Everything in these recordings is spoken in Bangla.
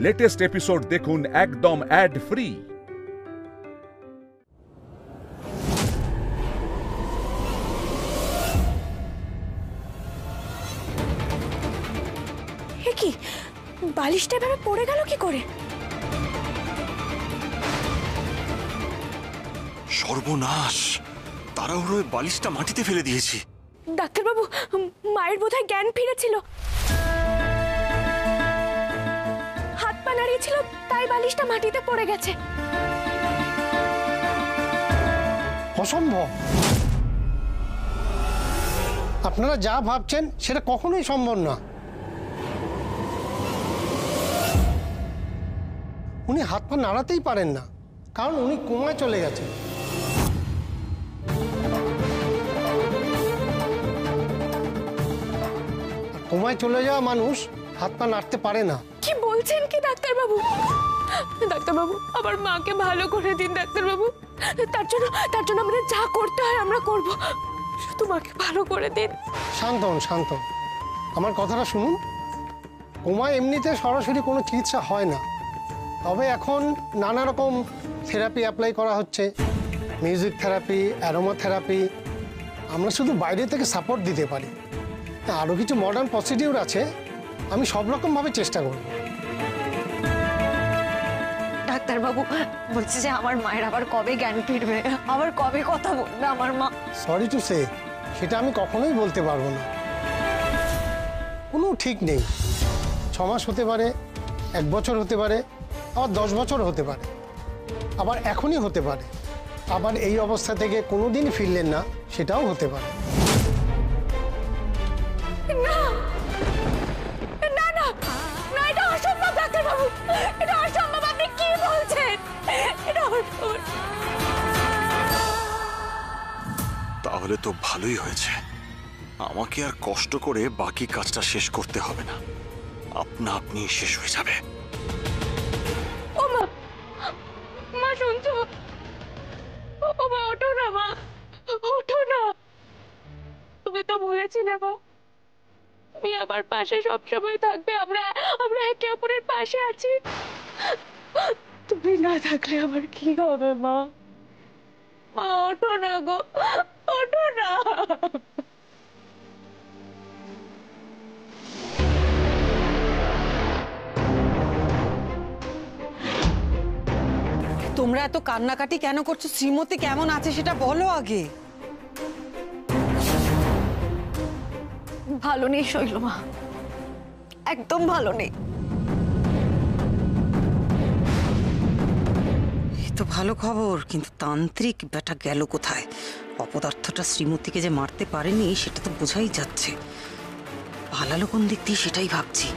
লেটেস্ট এপিসোড দেখুন একদম অ্যাড ফ্রি। কি বালিশটা এভাবে পড়ে গেল কি করে? সর্বনাশ, তাড়াহুড়োয় বালিশটা মাটিতে ফেলে দিয়েছি। ডাক্তারবাবু, মায়ের বোধহয় জ্ঞান ফিরেছিল, হাত পা নাড়িয়েছিল, তাই বালিশটা মাটিতে পড়ে গেছে। অসম্ভব, আপনারা যা ভাবছেন সেটা কখনোই সম্ভব না। উনি হাত পা নাড়াতেই পারেন না, কারণ উনি কোমায় চলে গেছেন। কোমায় চলে যাওয়া মানুষ হাত পা নাড়তে পারে না। কি বলছেন কি ডাক্তারবাবু? ডাক্তারবাবু, আমার মাকে ভালো করে দিন ডাক্তারবাবু। তার জন্য আমাদের যা করতে হয় আমরা করব, শুধু মাকে ভালো করে দিন। শান্ত হন, শান্ত হন, আমার কথাটা শুনুন। কোমায় এমনিতে সরাসরি কোনো চিকিৎসা হয় না, তবে এখন নানা রকম থেরাপি অ্যাপ্লাই করা হচ্ছে, মিউজিক থেরাপি, অ্যারোমা থেরাপি। আমরা শুধু বাইরে থেকে সাপোর্ট দিতে পারি। আরও কিছু মডার্ন প্রসিডিউর আছে, আমি সব রকমভাবে চেষ্টা করব। ডাক্তারবাবু, বলছি যে আমার মায়ের আবার কবে জ্ঞান ফিরবে, আবার কবে কথা বলবে আমার মা? সরি টু সে, সেটা আমি কখনোই বলতে পারবো না। কোনো ঠিক নেই, 6 মাস হতে পারে, 1 বছর হতে পারে, আবার 10 বছর হতে পারে, আবার এখনই হতে পারে, আবার এই অবস্থা থেকে কোনোদিনই ফিরলেন না, সেটাও হতে পারে। না না না না, এটা অসম্ভব ডাক্তারবাবু, এটা অসম্ভব। আপনি কি বলছেন? এটা অসম্ভব। তাহলে তো ভালোই হয়েছে, আমাকে আর কষ্ট করে বাকি কাজটা শেষ করতে হবে না, আপনা আপনি শেষ হয়ে যাবে। ও মা, মা শুনছো? ও মা, ওঠো না মা, ওঠো না। তুমি তো বলেছিলে মা, তুমি আমার পাশে সবসময় থাকবে, আমরা একে অপরের পাশে আছি। তুমি না থাকলে আমার কি হবে মা? মা ওঠো না গো, ওঠো না। তোমরা এত কান্নাকাটি কেন করছো? শ্রীমতী কেমন আছে সেটা বলো আগে। ভালো নেই শৈল মা, একদম ভালো নেই। তো ভালো খবর, কিন্তু তান্ত্রিক বেটা গেল কোথায়? অপদার্থটা শ্রীমতীকে যে মারতে পারেনি সেটা তো বোঝাই যাচ্ছে। পালালো কোন দিক দিয়ে সেটাই ভাবছি।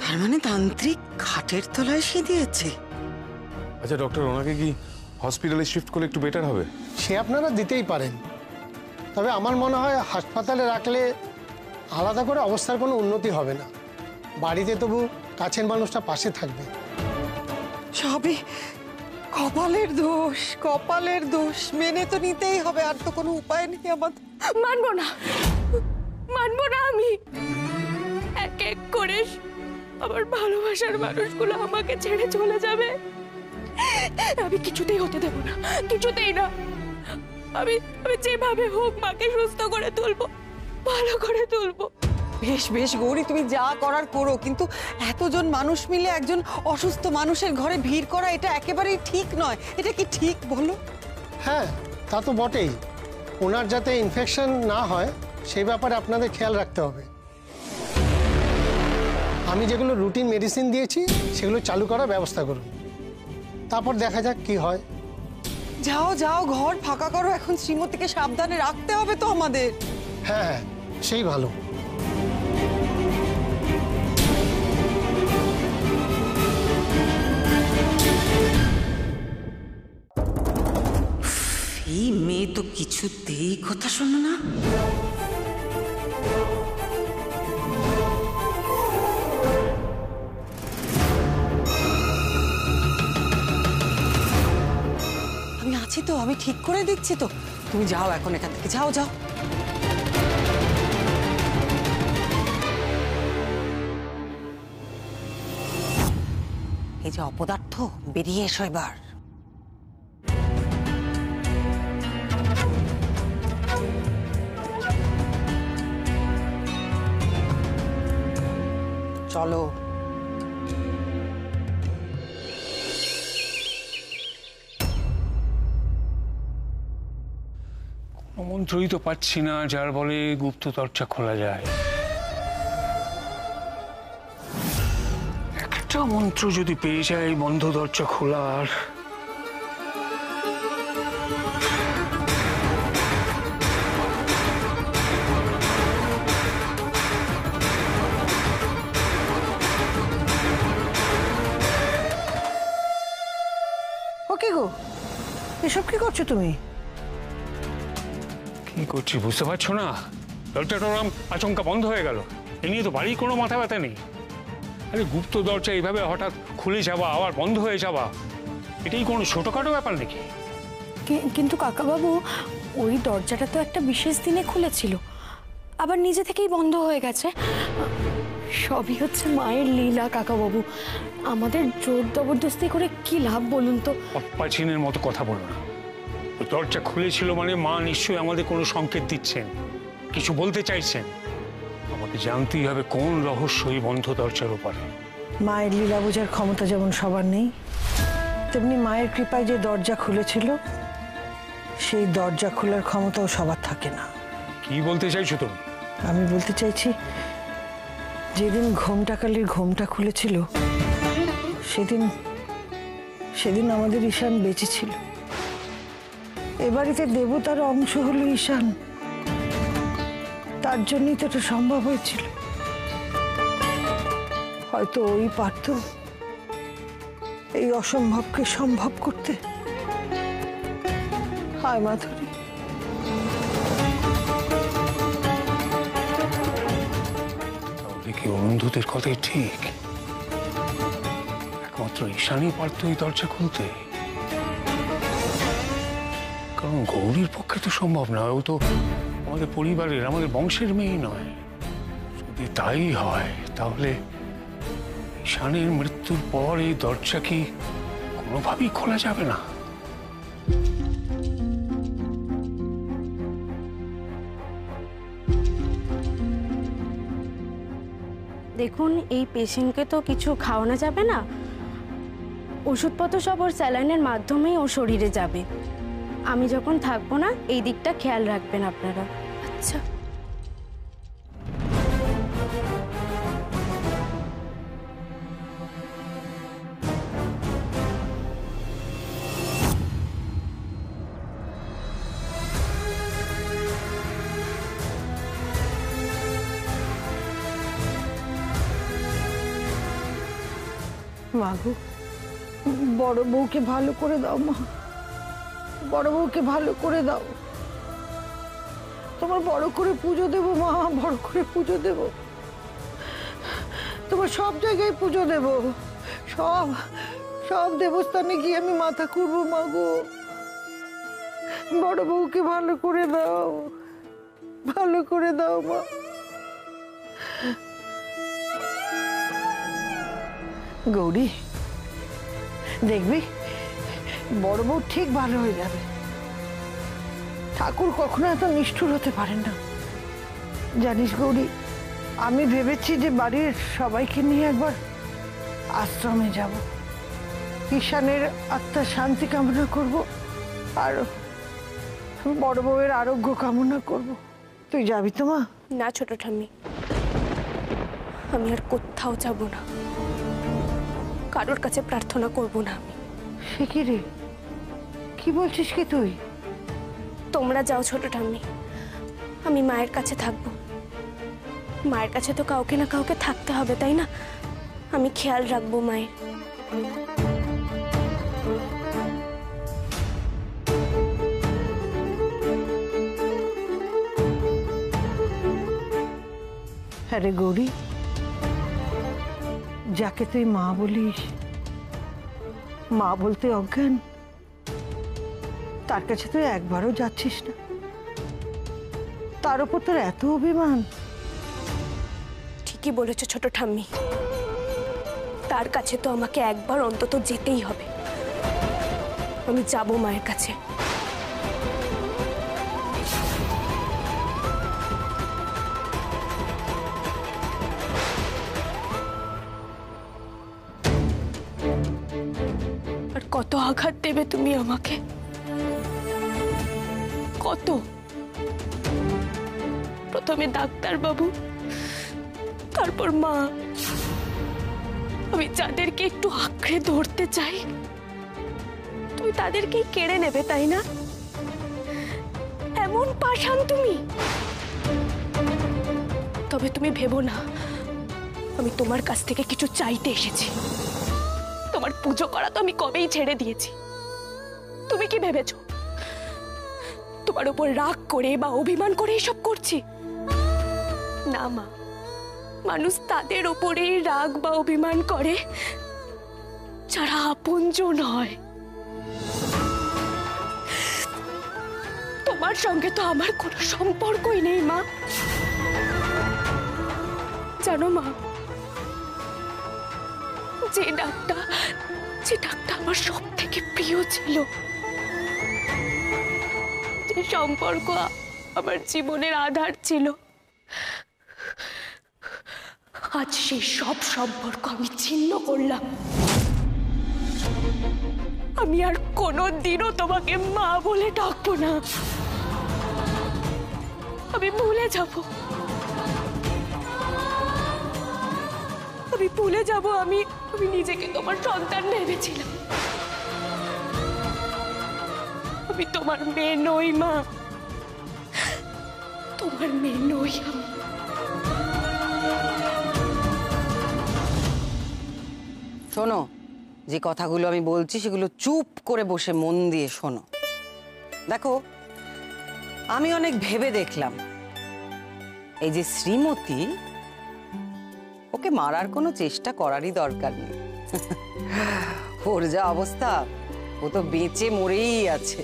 তার মানে তান্ত্রিক খাটের তলায় সে দিয়েছে। আচ্ছা ডক্টর, ওনাকে কি হসপিটালে শিফট করলে একটু বেটার হবে? সে আপনারা দিতেই পারেন, তবে আমার মনে হয় হাসপাতালে রাখলে আলাদা করে অবস্থার কোনো উন্নতি হবে না। বাড়িতে তবু কাছের মানুষটা পাশে থাকবে। সবই কপালের দোষ, কপালের দোষ, মেনে তো নিতেই হবে, আর তো কোনো উপায় নেই আমাদের। মানবো না, মানবো না আমি। এক এক করে আমার ভালোবাসার মানুষগুলো আমাকে ছেড়ে চলে যাবে, আমি কিছুতেই হতে দেব না, কিছুতেই না। আমি যেভাবে হোক মাকে সুস্থ করে তুলবো, ভালো করে তুলবো। বেশ বেশ গৌরী, তুমি যা করার করো, কিন্তু এতজন মানুষ মিলে একজন অসুস্থ মানুষের ঘরে ভিড় করা এটা একেবারেই ঠিক নয়। এটা কি ঠিক বলো? হ্যাঁ, তা তো বটেই। ওনার যাতে ইনফেকশন না হয় সেই ব্যাপারে আপনাদের খেয়াল রাখতে হবে। আমি যেগুলো রুটিন মেডিসিন দিয়েছি সেগুলো চালু করার ব্যবস্থা করুন, তারপর দেখা যাক কি হয়। যাও যাও, ঘর ফাঁকা করো, এখন শ্রীমতীকে সাবধানে রাখতে হবে তো আমাদের। হ্যাঁ হ্যাঁ, সেই ভালো। এই মেয়ে তো কিছুতেই কথা শোনে না। আছি তো, আমি ঠিক করে দিচ্ছি তো। তুমি যাও এখন এখান থেকে, যাও যাও। এই যে অপদার্থ, বেরিয়ে এসো এবার। চলো। মন্ত্রই তো পাচ্ছি না যার বলে গুপ্ত দরজা খোলা যায়। একটা মন্ত্র যদি পেয়ে যায় বন্ধ দরজা খোলার। ওকে গো, এসব কি করছো তুমি? কি করছি বুঝতে পারছো না? দরজাটা ওরম আচমকা বন্ধ হয়ে গেল, এ নিয়ে তো বাড়ির কোনো মাথা ব্যথা নেই। আরে গুপ্ত দরজা এইভাবে হঠাৎ খুলে যাওয়া আবার বন্ধ হয়ে যাওয়া, এটাই কোনো ছোটখাটো ব্যাপার নাকি? কিন্তু কাকাবাবু, ওই দরজাটা তো একটা বিশেষ দিনে খুলেছিল, আবার নিজে থেকেই বন্ধ হয়ে গেছে। সবই হচ্ছে মায়ের লীলা কাকাবাবু। আমাদের জোর জবরদস্তি করে কি লাভ বলুন তো? অপ্পাচিনের মতো কথা বলো না। দরজা খুলেছিল মানে মা নিশ্চয়ই আমাদের কোনো সংকেত দিচ্ছেন, কিছু বলতে চাইছেন। আমাকে জানতেই হবে কোন রহস্য এই বন্ধ দরজার উপরে। মায়ের লীলা বোঝার ক্ষমতা যেমন সবার নেই, তেমনি মায়ের কৃপায় যে দরজা খুলেছিল সেই দরজা খোলার ক্ষমতাও সবার থাকে না। কি বলতে চাইছো তুমি? আমি বলতে চাইছি, যেদিন ঘোমটাকালির ঘোমটা খুলেছিল সেদিন আমাদের ঈশান বেঁচে ছিল। এ বাড়িতে দেবতার অংশ হলো ঈশান, তার জন্যই তো এটা সম্ভব হয়েছিল। হয়তো ওই পারত এই অসম্ভবকে সম্ভব করতে। হায় মাধুরী, তাহলে কি অরুন্ধুতের কথাই ঠিক? একমাত্র ঈশানই পারত এই দরজা খুলতে, কারণ গৌরীর পক্ষে তো সম্ভব নয়। ও তো আমাদের পরিবারের, আমাদের বংশের মেয়ে নয়। যদি তাই হয় তাহলে ঈশানের মৃত্যুর পর এই দরজা কি কোনোভাবেই খোলা যাবে না? দেখুন, এই পেশেন্টকে তো কিছু খাওয়ানো যাবে না, ওষুধপত্র সব ওর স্যালাইনের মাধ্যমেই ওর শরীরে যাবে। আমি যখন থাকবো না, এই দিকটা খেয়াল রাখবেন আপনারা। আচ্ছা। মাগো, বড় বউকে ভালো করে দাও মা, বড় বউকে ভালো করে দাও। তোমার বড় করে পুজো দেবো মা, বড় করে পুজো দেব। তোমার সব জায়গায় পুজো দেব, সব সব দেবস্থানে গিয়ে আমি মাথা খুঁড়বো মাগো। বড় বউকে ভালো করে দাও, ভালো করে দাও মা। গৌরী, দেখবি বড় বউ ঠিক ভালো হয়ে যাবে। ঠাকুর কখনো এত নিষ্ঠুর হতে পারেন না। জানিস গৌরী, আমি ভেবেছি যে বাড়ির সবাইকে নিয়ে একবার আশ্রমে যাব, ঈশানের আত্মার শান্তি কামনা করব, আর বড় বউয়ের আরোগ্য কামনা করব। তুই যাবি তো মা? না ছোট ঠাম্মি, আমি আর কোথাও যাব না, কারোর কাছে প্রার্থনা করব না আমি। সে কি রে, কি বলছিস কি তুই? তোমরা যাও ছোট ঠাম্মি, আমি মায়ের কাছে থাকবো। মায়ের কাছে তো কাউকে না কাউকে থাকতে হবে, তাই না? আমি খেয়াল রাখবো মায়ের। হ্যাঁ রে গৌরী, যাকে তুই মা বলিস, মা বলতে অজ্ঞান, তার কাছে তুই একবারও যাচ্ছিস না, তার উপর তোর এত অভিমান। ঠিকই বলেছো ছোট ঠাম্মি, তার কাছে তো আমাকে একবার অন্তত যেতেই হবে। আমি যাব মায়ের কাছে। আর কত আঘাত দেবে তুমি আমাকে, কত? প্রথমে ডাক্তার বাবু, তারপর মা। আমি যাদেরকে একটু আঁকড়ে ধরতে চাই তুমি তাদেরকেই কেড়ে নেবে, তাই না? এমন পাষাণ তুমি। তবে তুমি ভেবো না আমি তোমার কাছ থেকে কিছু চাইতে এসেছি। তোমার পুজো করা তো আমি কবেই ছেড়ে দিয়েছি। তুমি কি ভেবেছো তোমার উপর রাগ করে বা অভিমান করে এসব করছি? না মা, মানুষ তাদের উপরে রাগ বা অভিমান করে যারা আপনজন হয়। তোমার সঙ্গে তো আমার কোনো সম্পর্কই নেই মা। জানো মা, যে ডাকটা আমার সব থেকে প্রিয় ছিল, যে সম্পর্ক আমার জীবনের আধার ছিল, আজ সেই সব সম্পর্ক আমি ছিন্ন করলাম। আমি আর কোনোদিনও তোমাকে মা বলে ডাকবো না। আমি ভুলে যাব, আমি ভুলে যাব আমি নিজেকে তোমার সন্তান ভেবেছিলাম। আমি তোমার মেয়ে নই মা, তোমার মেয়ে নই আমি। শোনো, যে কথাগুলো আমি বলছি সেগুলো চুপ করে বসে মন দিয়ে শোনো। দেখো, আমি অনেক ভেবে দেখলাম, এই যে শ্রীমতী, ওকে মারার কোনো চেষ্টা করারই দরকার নেই। ওর যা অবস্থা, ও তো বেঁচে মরেই আছে।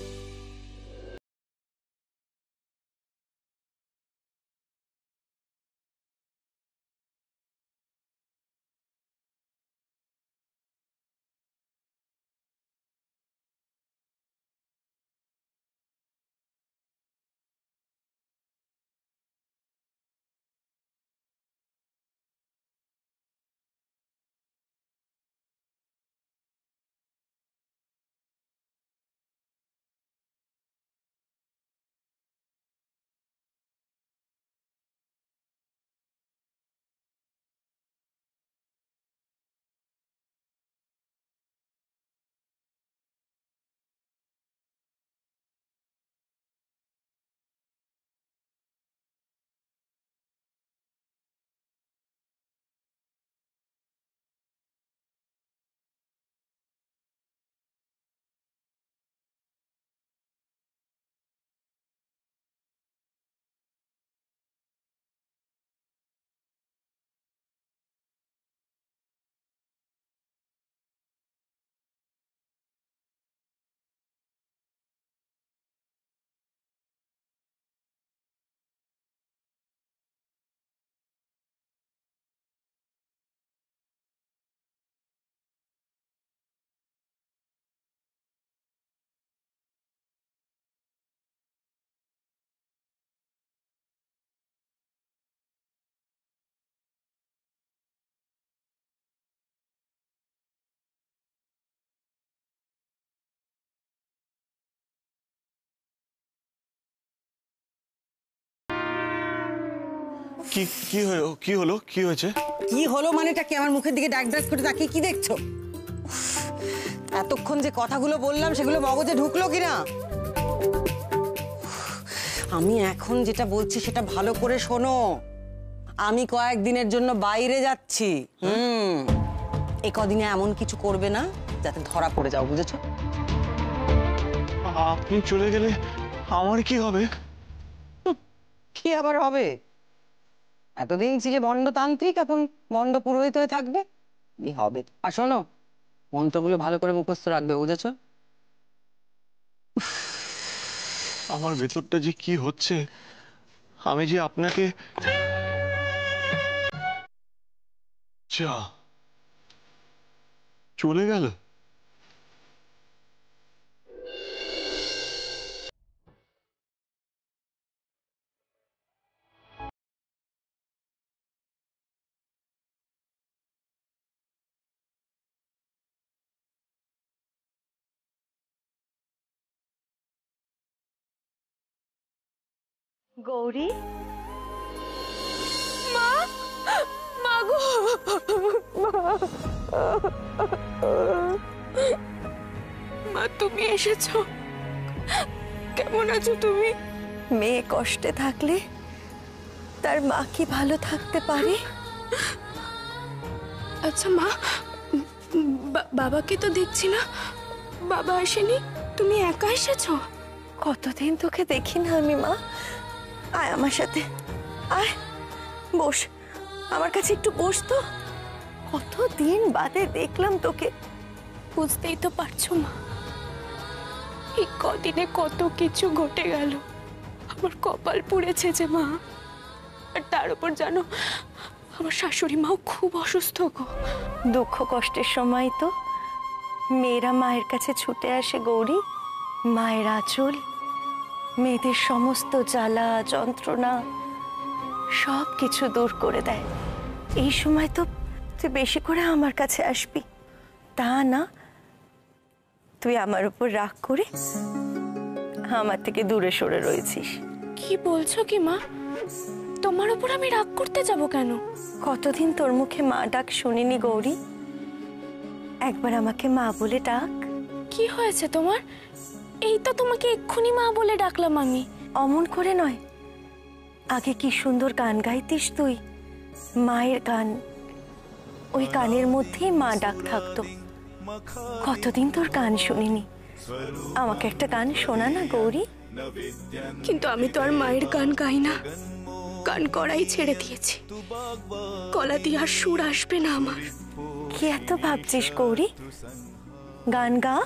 কি হলো কি হয়েছে? কি হলো মানেটা কি? আমার মুখের দিকে ডাক ডাক করে তাকিয়ে কি দেখছো? এতক্ষণ যে কথাগুলো বললাম সেগুলো মগজে ঢুকলো কিনা? আমি এখন যেটা বলছি সেটা ভালো করে শোনো। আমি কয়েকদিনের জন্য বাইরে যাচ্ছি। এ কদিনে এমন কিছু করবে না যাতে ধরা পড়ে যাও, বুঝেছো? আপনি চলে গেলে আমার কি হবে? কি আবার হবে? এতদিন ছিলে মন্ডতান্ত্রিক, এখন মন্ড পুরোহিত হয়ে থাকবে, হবে। আর শোনো, মন্ত্রগুলো ভালো করে মুখস্থ রাখবে, বুঝেছো? আমার ভেতরটা যে কি হচ্ছে, আমি যে আপনাকে যা চলে গেল। গৌরী, মা, মা গো, মা তুমি এসেছো? কেমন আছো তুমি? মেয়ে কষ্টে থাকলে তার মা কি ভালো থাকতে পারে? আচ্ছা মা, বাবাকে তো দেখছি না, বাবা আসেনি, তুমি একা এসেছো? কতদিন তোকে দেখি না আমি মা। আয় আমার সাথে, আয় বস, আমার কাছে একটু বস তো। কতদিন বাদে দেখলাম তোকে। বুঝতেই তো পারছো মা, এই কদিনে কত কিছু ঘটে গেল। আমার কপাল পুড়েছে যে মা। আর তার উপর জানো, আমার শাশুড়ি মাও খুব অসুস্থ গো। দুঃখ কষ্টের সময় তো মেয়েরা মায়ের কাছে ছুটে আসে গৌরী। মায়ের আঁচল মেয়েদের সমস্ত জ্বালা যন্ত্রণা সব কিছু দূর করে দেয়। এই সময় তো তুই বেশি করে আমার কাছে আসবি, তা না তুই আমার উপর রাগ করে আমার থেকে দূরে সরে রয়েছিস। কি বলছো কি মা? তোমার উপর আমি রাগ করতে যাব কেন? কতদিন তোর মুখে মা ডাক শুনিনি গৌরী। একবার আমাকে মা বলে ডাক। কি হয়েছে তোমার? এই তো তোমাকে এক্ষুনি মা বলে ডাকলাম আমি। অমন করে নয়, আগে কি সুন্দর গান গাইতিস তুই, মায়ের গান। ওই গানের মধ্যেই মা ডাক থাকতো। কতদিন তোর গান শুনিনি, আমাকে একটা গান শোনা না গৌরী। কিন্তু আমি তো আর মায়ের গান গাই না, গান করাই ছেড়ে দিয়েছি। গলা দিয়ে আর সুর আসবে না আমার। কি এত ভাবছিস গৌরী? গান গা।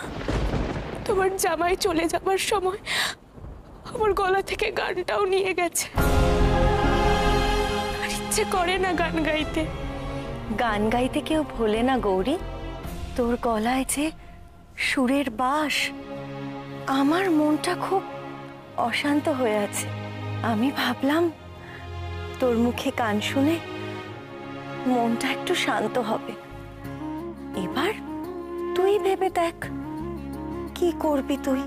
তোমার জামাই চলে যাবার সময় আমার গলা থেকে গানটাও নিয়ে গেছে, আর ইচ্ছে করে না গান গাইতে। গান গাইতে কেউ ভোলে না গৌরী। তোর গলায় যে সুরের বাস, আমার মনটা খুব অশান্ত হয়ে আছে। আমি ভাবলাম তোর মুখে গান শুনে মনটা একটু শান্ত হবে। এবার তুই ভেবে দেখ কি করবি তুই।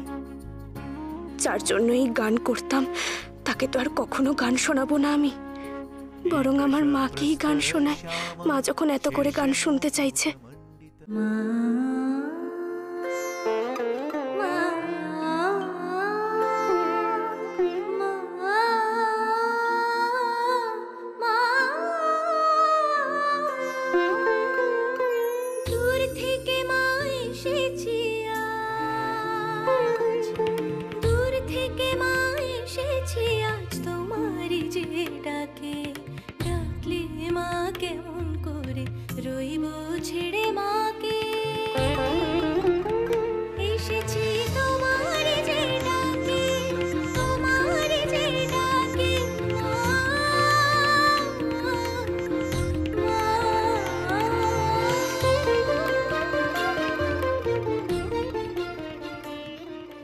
যার জন্য এই গান করতাম তাকে তো আর কখনো গান শোনাবো না আমি, বরং আমার মাকেই গান শোনাই। মা যখন এত করে গান শুনতে চাইছে।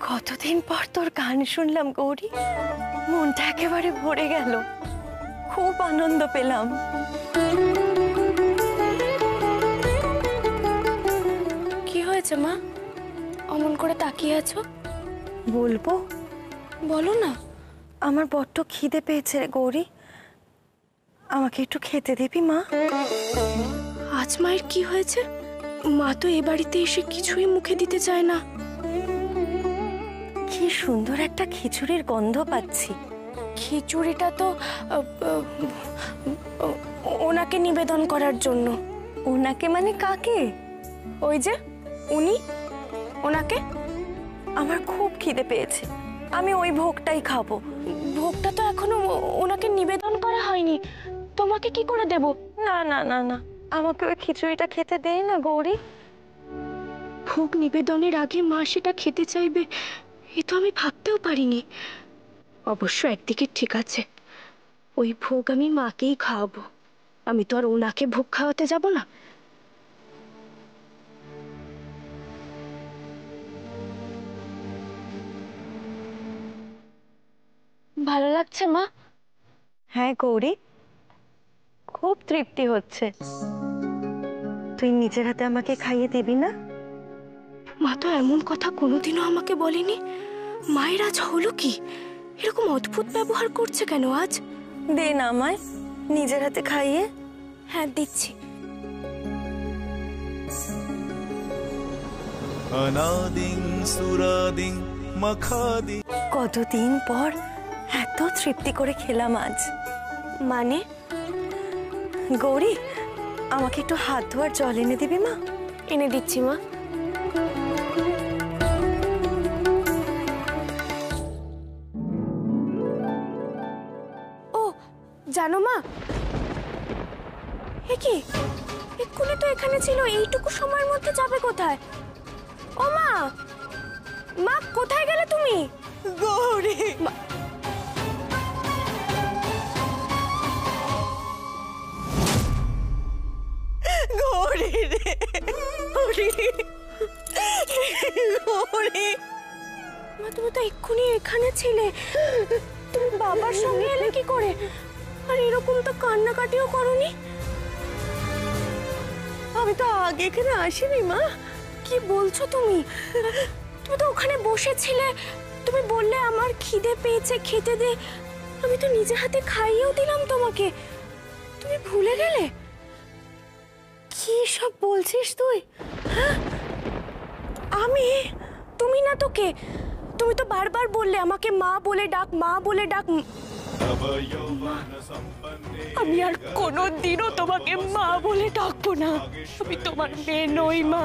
কতদিন পর তোর গান শুনলাম গৌরী, মনটা একেবারে ভরে গেল, খুব আনন্দ পেলাম। কি হয়েছে মা, অমন করে তাকিয়ে আছো? বলবো? বলো না। আমার বড্ড খিদে পেয়েছে রে গৌরী, আমাকে একটু খেতে দিবি মা? আজ মায়ের কি হয়েছে? মা তো এ বাড়িতে এসে কিছুই মুখে দিতে চায় না। কি সুন্দর একটা খিচুড়ির গন্ধ পাচ্ছি। খিচুড়িটা তো ওনাকে নিবেদন করার জন্য। ওনাকে মানে কাকে? ওই যে উনি, ওনাকে। আমার খুব খিদে পেয়েছে, আমি ওই ভোগটাই খাবো। ভোগটা তো এখনো ওনাকে নিবেদন করা হয়নি, তোমাকে কি করে দেব? না না না না, আমাকে ওই খিচুড়িটা খেতে দেই না গৌরী। ভোগ নিবেদনের আগে মা সেটা খেতে চাইবে, এ তো আমি ভাবতেও পারিনি। অবশ্য একদিকে ঠিক আছে, ওই ভোগ আমি মাকেই খাওয়াবো, আমি তো আর ওনাকে ভোগ খাওয়াতে যাব না। ভালো লাগছে মা? হ্যাঁ গৌরী, খুব তৃপ্তি হচ্ছে। তুই নিজের হাতে আমাকে খাইয়ে দিবি না? মা তো এমন কথা কোনোদিনও আমাকে বলেনি। মায়ের আজ হলো কি? এরকম অদ্ভুত ব্যবহার করছে কেন আজ? দে না আমায় নিজের হাতে খাইয়ে। হ্যাঁ দিচ্ছি। কতদিন পর এত তৃপ্তি করে খেলাম আজ। মানে? গৌরী, আমাকে একটু হাত ধোয়ার জল এনে দিবি মা? এনে দিচ্ছি মা। ও জানো মা, কি এক্ষুনি তো এখানে ছিল, এইটুকু সময়ের মধ্যে যাবে কোথায়? ও মা, মা কোথায় গেলে তুমি? গৌরী, গৌরী রে, গৌরী, গৌরী। মা তুমি তো এক্ষুনি এখানে ছিলে, তুমি বাবার সঙ্গে এলে কি করে? আর এরকম তো কান্নাকাটিও করনি। আমি তো আগে এখানে আসিনি মা। কি বলছো তুমি? তুমি তো ওখানে বসেছিলে, তুমি বললে আমার খিদে পেয়েছে, খেতে দে। আমি তো নিজে হাতে খাইয়েও দিলাম তোমাকে, তুমি ভুলে গেলে? কি সব বলছিস তুই? হ্যাঁ আমি? তুমি না তো কে? তুমি তো বারবার বললে আমাকে মা বলে ডাক, মা বলে ডাক। আমি আর কোনোদিনও তোমাকে মা বলে ডাকবো না, আমি তোমার মেয়ে নই মা।